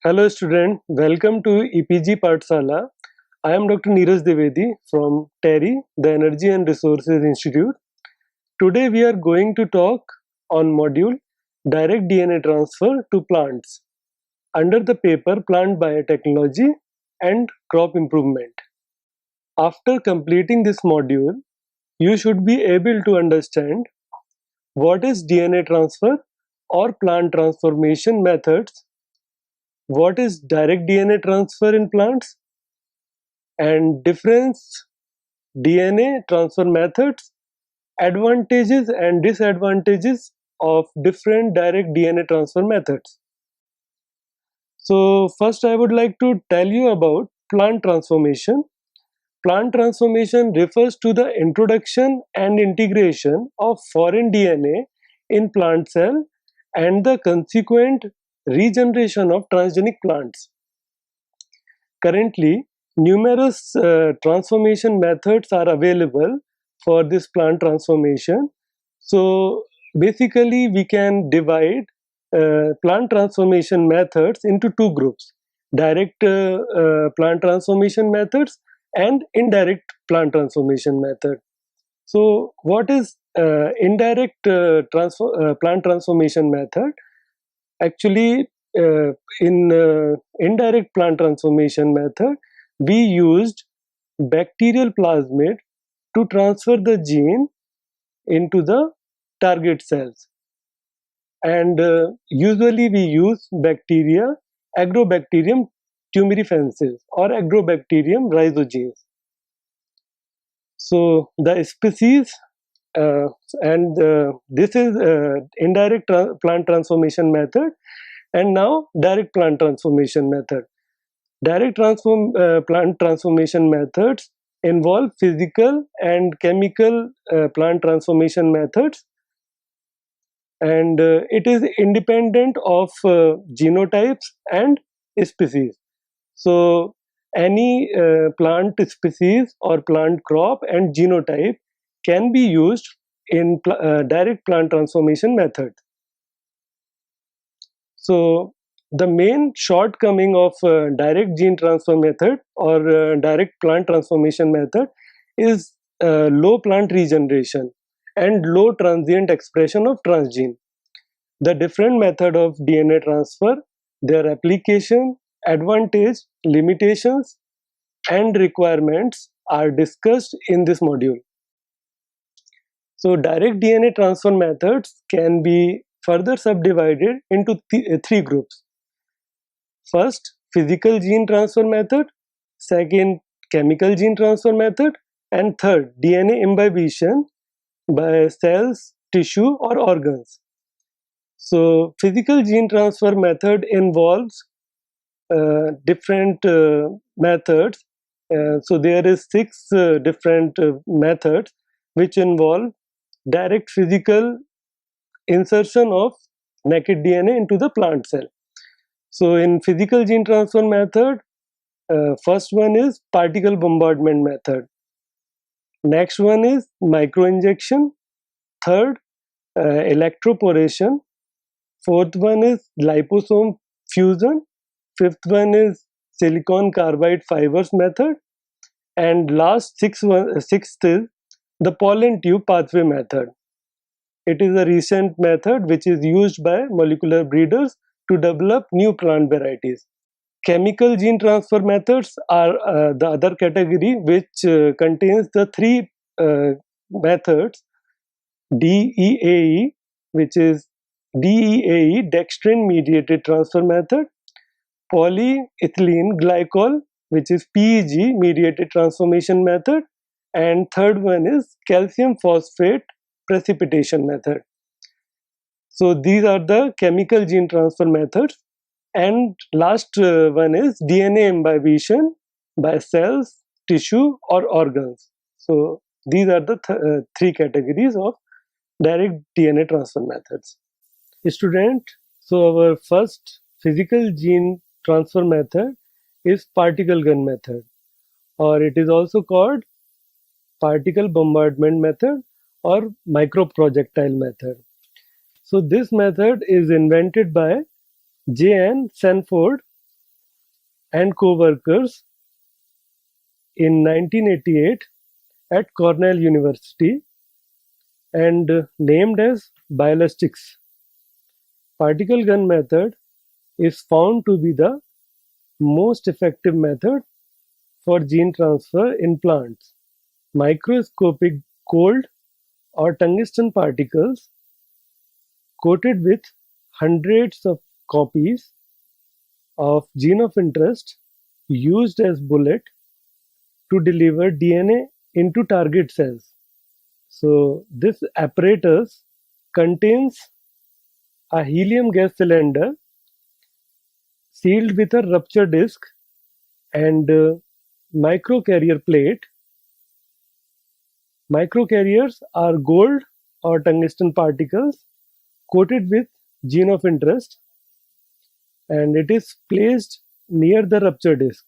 Hello student, welcome to EPG Pathshala. I am Dr. Neeraj Dwivedi from TERI, the Energy and Resources Institute. Today we are going to talk on module Direct DNA Transfer to Plants under the paper Plant Biotechnology and Crop Improvement. After completing this module, you should be able to understand what is DNA transfer or plant transformation methods, what is direct DNA transfer in plants, and difference DNA transfer methods, advantages and disadvantages of different direct DNA transfer methods. So first I would like to tell you about plant transformation. Plant transformation refers to the introduction and integration of foreign DNA in plant cell and the consequent regeneration of transgenic plants. Currently, numerous transformation methods are available for this plant transformation. So basically, we can divide plant transformation methods into two groups: direct plant transformation methods and indirect plant transformation method. So what is indirect plant transformation method? Actually, in indirect plant transformation method, we used bacterial plasmid to transfer the gene into the target cells. And usually we use bacteria, Agrobacterium tumerifensis or Agrobacterium rhizogenes. So the species uh, and this is indirect plant transformation method, and now direct plant transformation method. Direct plant transformation methods involve physical and chemical plant transformation methods, and it is independent of genotypes and species. So any plant species or plant crop and genotype can be used in direct plant transformation method. So the main shortcoming of direct gene transfer method or direct plant transformation method is low plant regeneration and low transient expression of transgene. The different method of DNA transfer, their application, advantage, limitations, and requirements are discussed in this module. So direct DNA transfer methods can be further subdivided into three groups. First, physical gene transfer method, second, chemical gene transfer method, and third, DNA imbibition by cells, tissue, or organs. So physical gene transfer method involves different methods. So there is six different methods which involve direct physical insertion of naked DNA into the plant cell. So in physical gene transfer method, first one is particle bombardment method. Next one is microinjection. Third, electroporation. Fourth one is liposome fusion. Fifth one is silicon carbide fibers method. And sixth is the pollen tube pathway method. It is a recent method which is used by molecular breeders to develop new plant varieties. Chemical gene transfer methods are the other category which contains the three methods: DEAE, which is DEAE, dextrin mediated transfer method; polyethylene glycol, which is PEG mediated transformation method; and third one is calcium phosphate precipitation method. So these are the chemical gene transfer methods. And last one is DNA imbibition by cells, tissue, or organs. So these are the three categories of direct DNA transfer methods. Student, so our first physical gene transfer method is particle gun method, or it is also called particle bombardment method or microprojectile method. So this method is invented by J.N. Sanford and co-workers in 1988 at Cornell University and named as Biologics. Particle gun method is found to be the most effective method for gene transfer in plants. Microscopic gold or tungsten particles coated with hundreds of copies of gene of interest used as bullet to deliver DNA into target cells. So this apparatus contains a helium gas cylinder sealed with a rupture disc and microcarrier plate. Microcarriers are gold or tungsten particles coated with gene of interest, and it is placed near the rupture disc.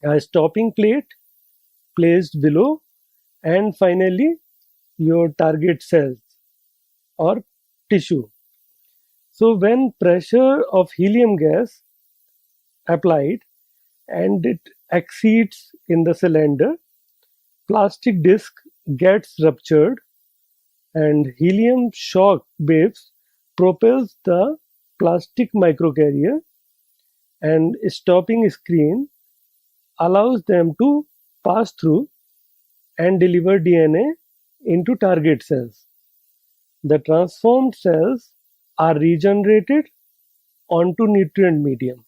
A stopping plate placed below, and finally your target cells or tissue. So when pressure of helium gas applied and it exceeds in the cylinder, plastic disc gets ruptured and helium shock waves propels the plastic microcarrier, and stopping screen allows them to pass through and deliver DNA into target cells. The transformed cells are regenerated onto nutrient medium.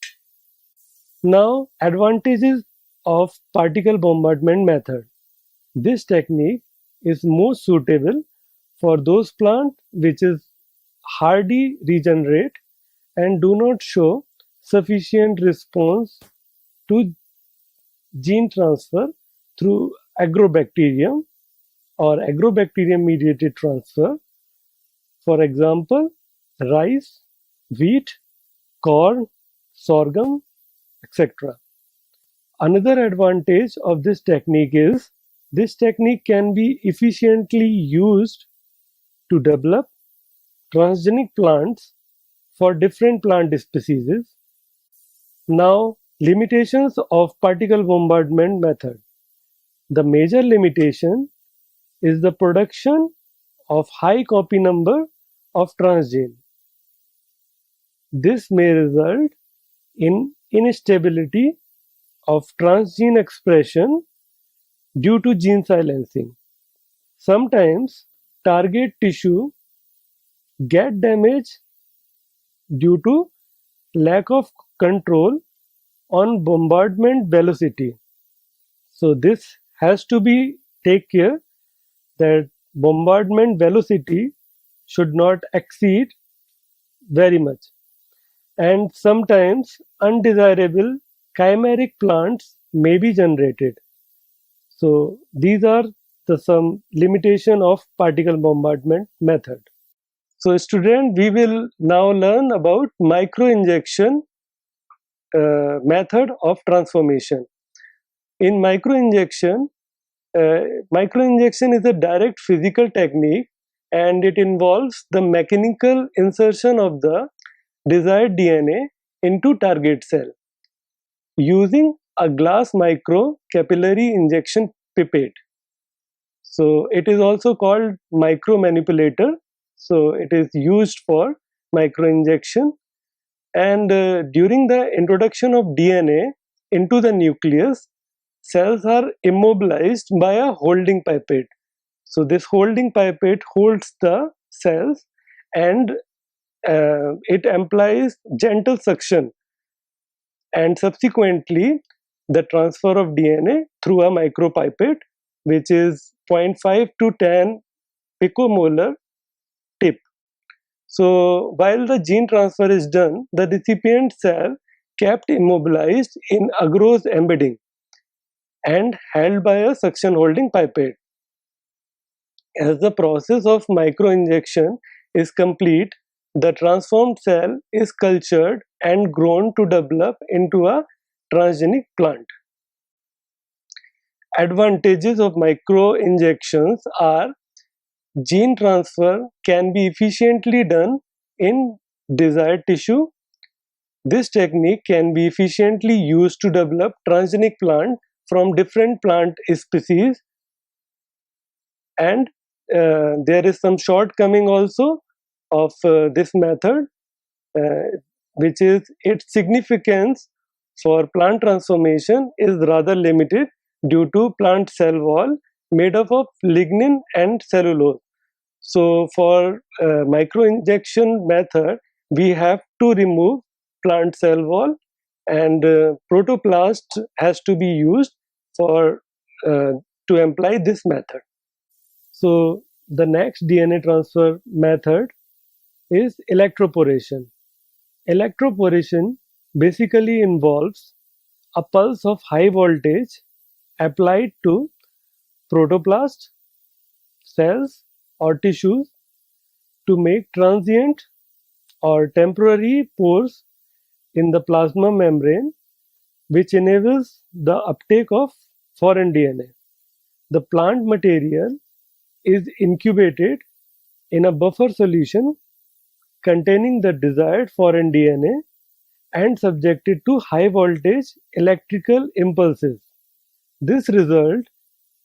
Now, advantages of particle bombardment method. This technique is most suitable for those plants which is hardy regenerate and do not show sufficient response to gene transfer through agrobacterium or agrobacterium mediated transfer. For example, rice, wheat, corn, sorghum, etc. Another advantage of this technique is this technique can be efficiently used to develop transgenic plants for different plant species. Now, limitations of particle bombardment method. The major limitation is the production of high copy number of transgene. This may result in instability of transgene expression due to gene silencing. Sometimes target tissue get damaged due to lack of control on bombardment velocity. So this has to be take care that bombardment velocity should not exceed very much, and sometimes undesirable chimeric plants may be generated. So these are some limitation of particle bombardment method. So student, we will now learn about microinjection method of transformation. In microinjection, microinjection is a direct physical technique and it involves the mechanical insertion of the desired DNA into target cell using a glass micro capillary injection pipette. So it is also called micro manipulator. So it is used for microinjection, and during the introduction of DNA into the nucleus, cells are immobilized by a holding pipette. So this holding pipette holds the cells, and it implies gentle suction and subsequently the transfer of DNA through a micropipette, which is 0.5 to 10 picomolar tip. So while the gene transfer is done, the recipient cell kept immobilized in agarose embedding and held by a suction holding pipette. As the process of microinjection is complete, the transformed cell is cultured and grown to develop into a transgenic plant. Advantages of microinjections are gene transfer can be efficiently done in desired tissue. This technique can be efficiently used to develop transgenic plant from different plant species, and there is some shortcoming also of this method, uh, which is its significance for plant transformation is rather limited due to plant cell wall made up of lignin and cellulose. So for microinjection method, we have to remove plant cell wall, and protoplast has to be used for to apply this method. So the next DNA transfer method is electroporation. Electroporation basically involves a pulse of high voltage applied to protoplast, cells, or tissues to make transient or temporary pores in the plasma membrane, which enables the uptake of foreign DNA. The plant material is incubated in a buffer solution containing the desired foreign DNA and subjected to high voltage electrical impulses. This results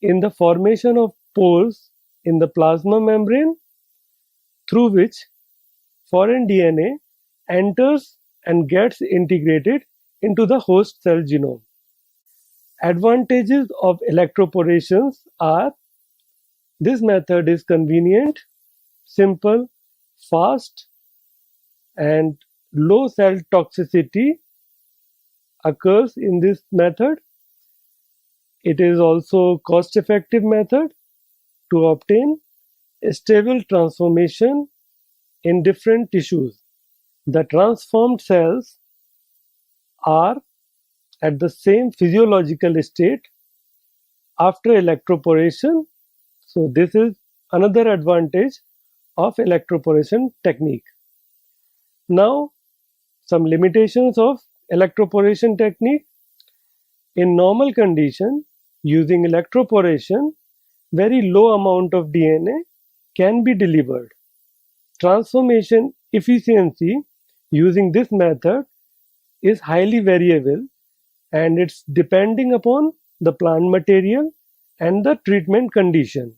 in the formation of pores in the plasma membrane through which foreign DNA enters and gets integrated into the host cell genome. Advantages of electroporations are: this method is convenient, simple, fast, and low cell toxicity occurs in this method. It is also cost-effective method to obtain a stable transformation in different tissues. The transformed cells are at the same physiological state after electroporation. So this is another advantage of electroporation technique. Now, some limitations of electroporation technique. In normal condition, using electroporation, very low amount of DNA can be delivered. Transformation efficiency using this method is highly variable, and it's depending upon the plant material and the treatment condition.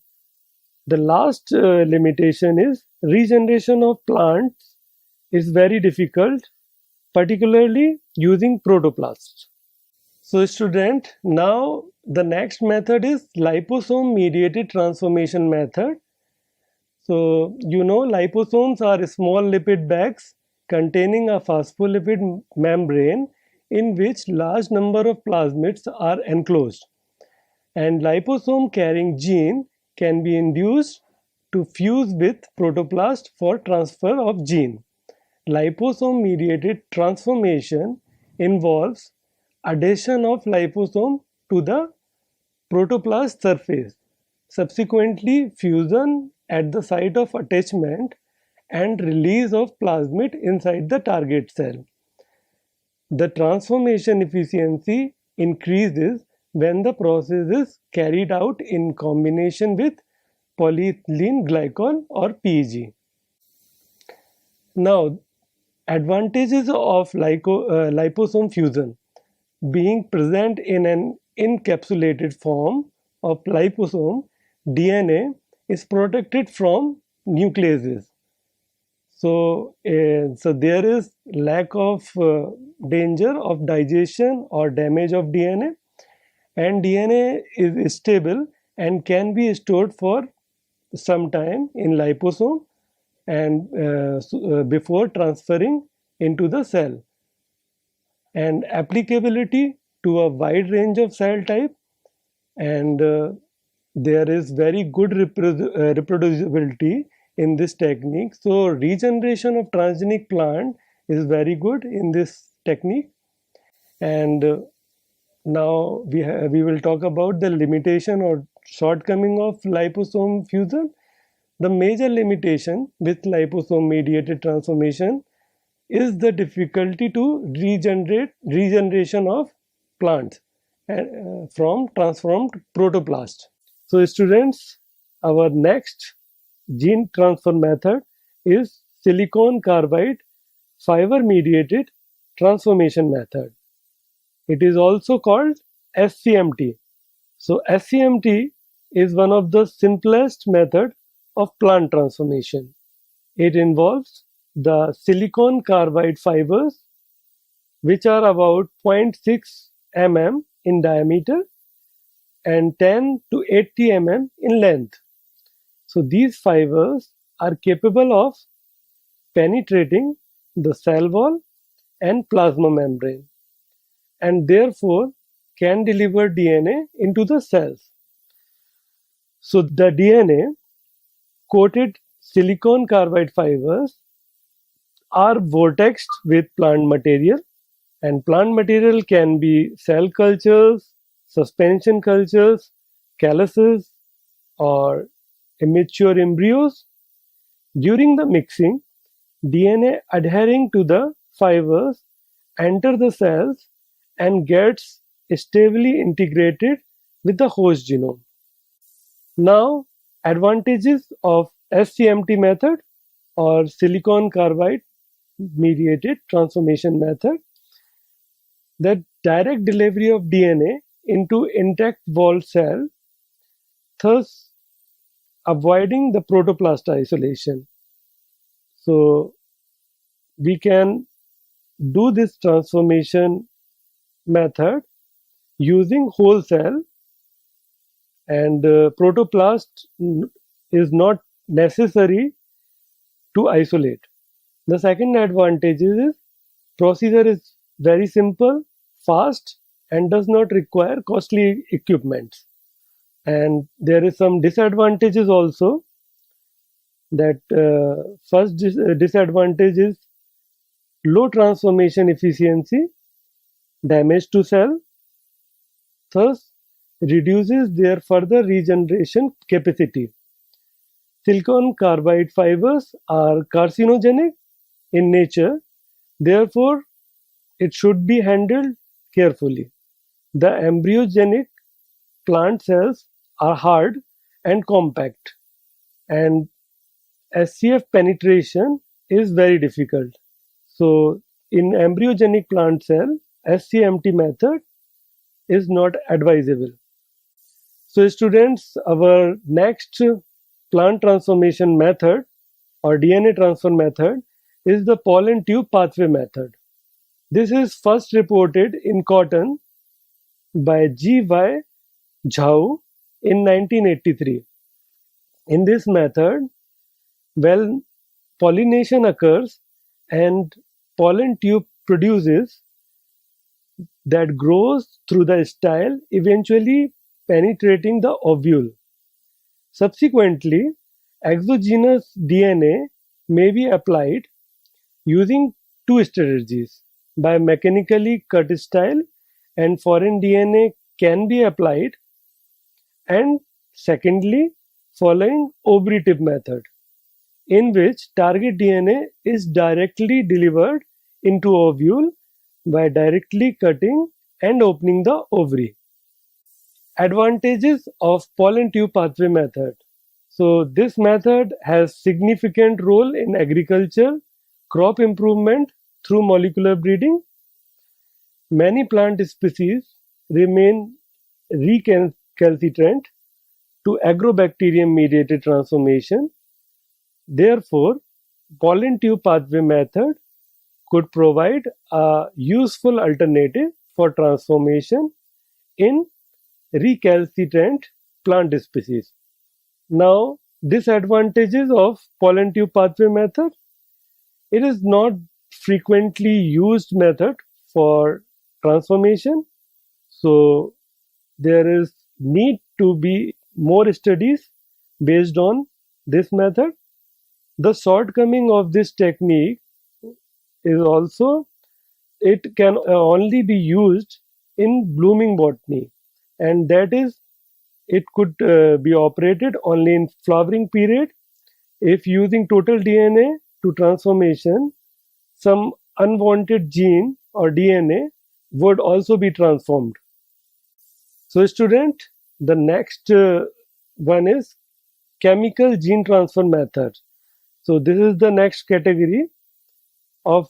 The last limitation is regeneration of plants is very difficult, particularly using protoplasts. So student, now the next method is liposome mediated transformation method. So you know liposomes are small lipid bags containing a phospholipid membrane in which large number of plasmids are enclosed, and liposome carrying gene can be induced to fuse with protoplast for transfer of gene. Liposome mediated transformation involves adhesion of liposome to the protoplast surface, subsequently fusion at the site of attachment, and release of plasmid inside the target cell. The transformation efficiency increases when the process is carried out in combination with polyethylene glycol or PEG. Now, advantages of liposome fusion: being present in an encapsulated form of liposome, DNA is protected from nucleases. So there is lack of danger of digestion or damage of DNA, and DNA is stable and can be stored for some time in liposome and before transferring into the cell, and applicability to a wide range of cell type, and there is very good reproducibility in this technique. So regeneration of transgenic plant is very good in this technique. And now we will talk about the limitation or shortcoming of liposome fusion. The major limitation with liposome mediated transformation is the difficulty to regeneration of plants from transformed protoplast. So students, our next gene transfer method is silicon carbide fiber mediated transformation method. It is also called SCMT. So SCMT is one of the simplest method of plant transformation. It involves the silicon carbide fibers, which are about 0.6 mm in diameter and 10 to 80 mm in length. So these fibers are capable of penetrating the cell wall and plasma membrane, and therefore can deliver DNA into the cells. So the DNA coated silicon carbide fibers are vortexed with plant material, and plant material can be cell cultures, suspension cultures, calyces, or immature embryos. During the mixing, DNA adhering to the fibers enter the cells and gets stably integrated with the host genome. Now, advantages of SCMT method or silicon carbide mediated transformation method: that direct delivery of DNA into intact wall cell, thus avoiding the protoplast isolation. So we can do this transformation method using whole cell, and protoplast is not necessary to isolate. The second advantage is procedure is very simple, fast, and does not require costly equipment. And there is some disadvantages also. That first disadvantage is low transformation efficiency, damage to cell, thus reduces their further regeneration capacity. Silicon carbide fibers are carcinogenic in nature, therefore it should be handled carefully. The embryogenic plant cells are hard and compact, and SCF penetration is very difficult. So in embryogenic plant cell, SCMT method is not advisable. So students, our next plant transformation method or DNA transfer method is the pollen tube pathway method. This is first reported in cotton by G.Y. Zhao in 1983. In this method, well, pollination occurs and pollen tube produces that grows through the style, eventually penetrating the ovule. Subsequently, exogenous DNA may be applied using two strategies: by mechanically cut style, and foreign DNA can be applied, and secondly, following ovary tip method, in which target DNA is directly delivered into ovule by directly cutting and opening the ovary. Advantages of pollen tube pathway method. So this method has significant role in agriculture, crop improvement through molecular breeding. Many plant species remain recalcitrant to agrobacterium mediated transformation. Therefore, pollen tube pathway method could provide a useful alternative for transformation in recalcitrant plant species. Now, disadvantages of pollen tube pathway method: it is not frequently used method for transformation, so there is need to be more studies based on this method. The shortcoming of this technique is also it can only be used in blooming botany, and that is it could be operated only in flowering period. If using total DNA to transformation, some unwanted gene or DNA would also be transformed. So student, the next one is chemical gene transfer method. So this is the next category of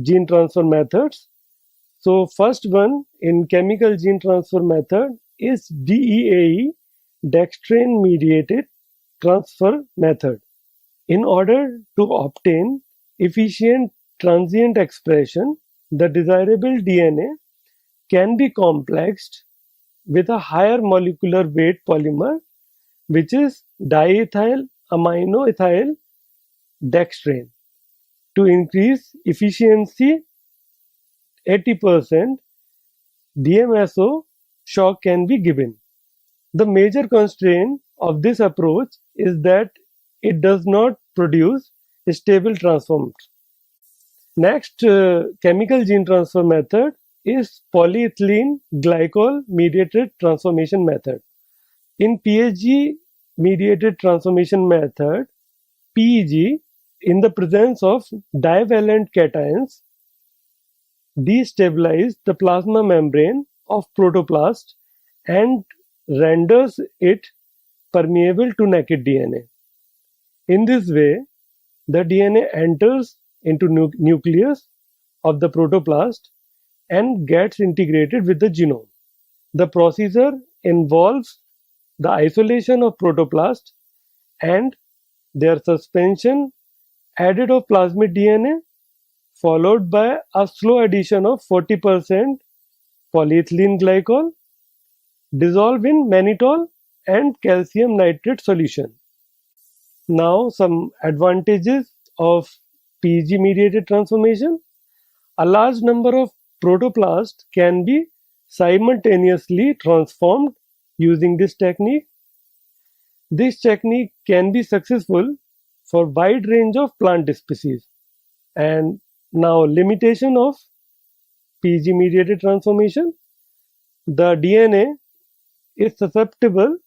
gene transfer methods. So first one in chemical gene transfer method is DEAE, dextran mediated transfer method. In order to obtain efficient transient expression, the desirable DNA can be complexed with a higher molecular weight polymer, which is diethyl aminoethyl dextran. To increase efficiency 80%, DMSO shock can be given. The major constraint of this approach is that it does not produce stable transforms. Next, chemical gene transfer method is polyethylene glycol mediated transformation method. In PHG mediated transformation method, PEG, in the presence of divalent cations, destabilize the plasma membrane of protoplast and renders it permeable to naked DNA. In this way, the DNA enters into nucleus of the protoplast and gets integrated with the genome. The procedure involves the isolation of protoplast and their suspension added of plasmid DNA, followed by a slow addition of 40% polyethylene glycol dissolved in mannitol and calcium nitrate solution. Now, some advantages of PEG mediated transformation. A large number of protoplasts can be simultaneously transformed using this technique. This technique can be successful for wide range of plant species. And now, limitation of PEG mediated transformation. The DNA is susceptible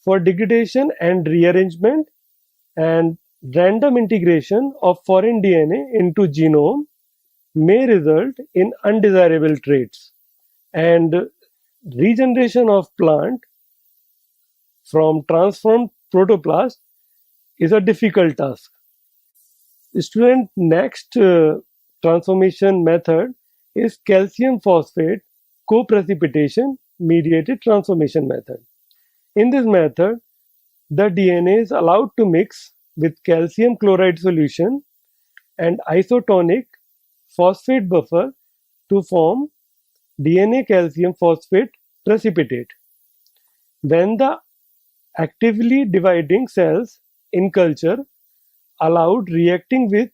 for degradation and rearrangement, and random integration of foreign DNA into genome may result in undesirable traits, and regeneration of plant from transformed protoplast is a difficult task. Student, next transformation method is calcium phosphate co-precipitation mediated transformation method. In this method, the DNA is allowed to mix with calcium chloride solution and isotonic phosphate buffer to form DNA calcium phosphate precipitate. When the actively dividing cells in culture allowed reacting with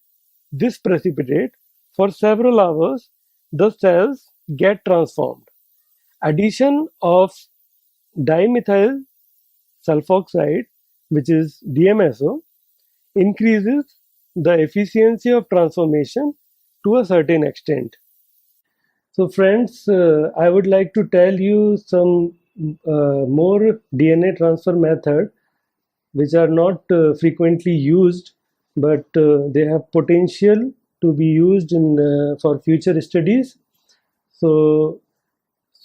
this precipitate for several hours, the cells get transformed. Addition of dimethyl sulfoxide, which is DMSO, increases the efficiency of transformation to a certain extent. So friends, I would like to tell you some more DNA transfer method which are not frequently used, but they have potential to be used in for future studies. So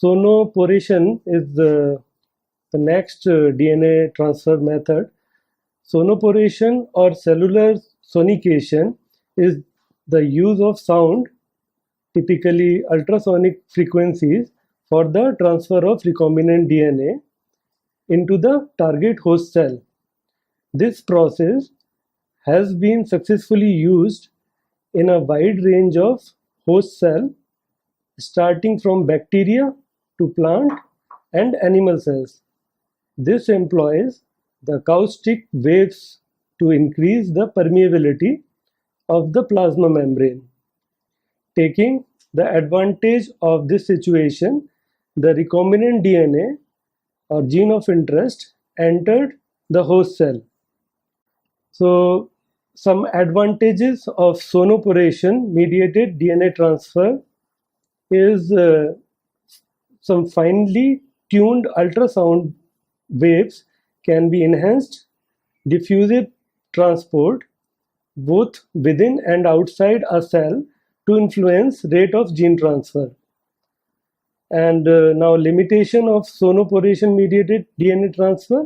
sonoporation is the next DNA transfer method. Sonoporation or cellular sonication is the use of sound, typically ultrasonic frequencies, for the transfer of recombinant DNA into the target host cell. This process has been successfully used in a wide range of host cells, starting from bacteria to plant and animal cells. This employs the acoustic waves to increase the permeability of the plasma membrane. Taking the advantage of this situation, the recombinant DNA or gene of interest entered the host cell. So, some advantages of sonoporation mediated DNA transfer is some finely tuned ultrasound waves can be enhanced, diffusive transport both within and outside a cell to influence rate of gene transfer. And now limitation of sonoporation mediated DNA transfer.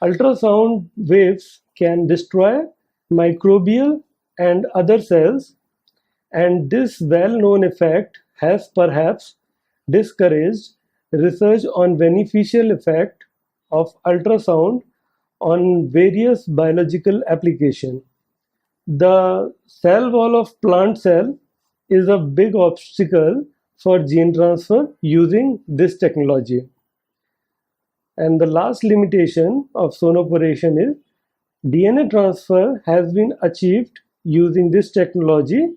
Ultrasound waves can destroy microbial and other cells, and this well-known effect has perhaps discouraged research on beneficial effect of ultrasound on various biological applications. The cell wall of plant cell is a big obstacle for gene transfer using this technology. And the last limitation of sonoporation is DNA transfer has been achieved using this technology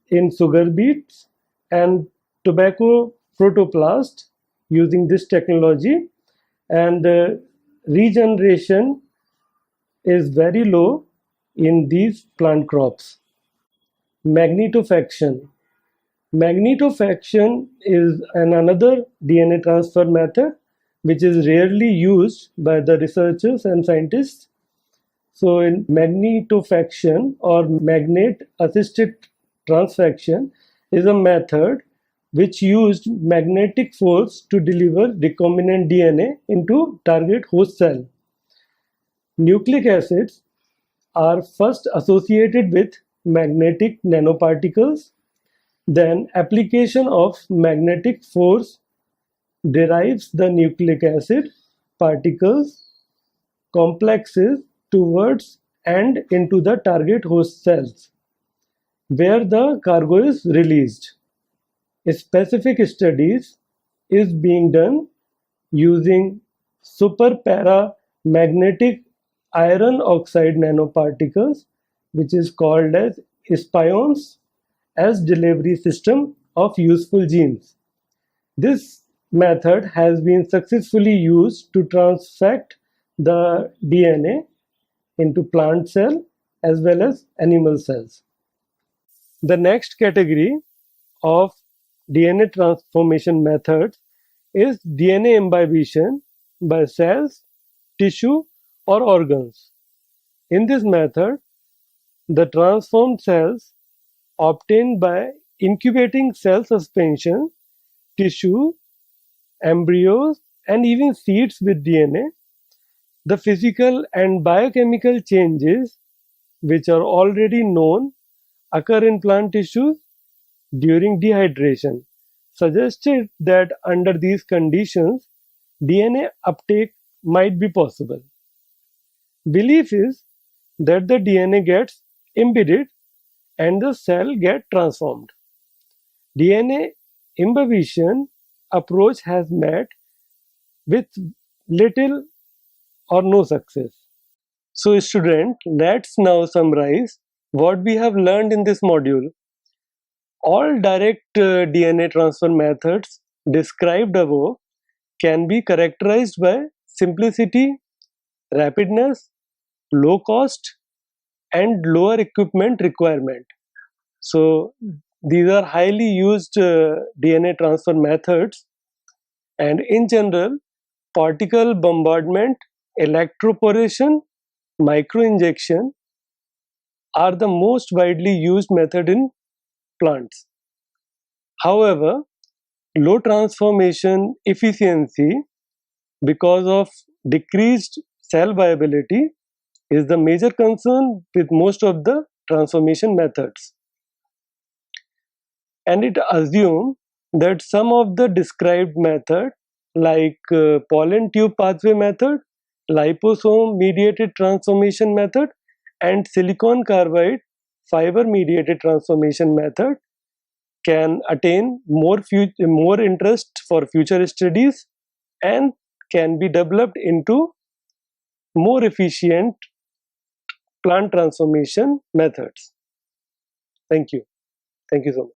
in sugar beets and tobacco protoplast using this technology, and regeneration is very low in these plant crops. Magnetofaction. Magnetofaction is another DNA transfer method which is rarely used by the researchers and scientists. So in magnetofaction or magnet assisted transfection is a method which used magnetic force to deliver recombinant DNA into target host cell. Nucleic acids are first associated with magnetic nanoparticles, then application of magnetic force derives the nucleic acid particles complexes towards and into the target host cells, where the cargo is released. Specific studies is being done using super paramagnetic iron oxide nanoparticles, which is called as spions, as delivery system of useful genes. This method has been successfully used to transfect the DNA into plant cell as well as animal cells. The next category of DNA transformation methods is DNA imbibition by cells, tissue, or organs. In this method, the transformed cells obtained by incubating cell suspension, tissue, embryos, and even seeds with DNA, the physical and biochemical changes which are already known occur in plant tissues during dehydration, suggested that under these conditions, DNA uptake might be possible. Belief is that the DNA gets embedded and the cell gets transformed. DNA imbibition approach has met with little or no success. So student, let's now summarize what we have learned in this module. All direct DNA transfer methods described above can be characterized by simplicity, rapidness, low cost, and lower equipment requirement. So these are highly used DNA transfer methods, and in general, particle bombardment, electroporation, microinjection are the most widely used method in plants. However, low transformation efficiency because of decreased cell viability is the major concern with most of the transformation methods. And it assumes that some of the described method like pollen tube pathway method, liposome mediated transformation method, and silicon carbide fiber mediated transformation method can attain more interest for future studies and can be developed into more efficient plant transformation methods. Thank you. Thank you so much.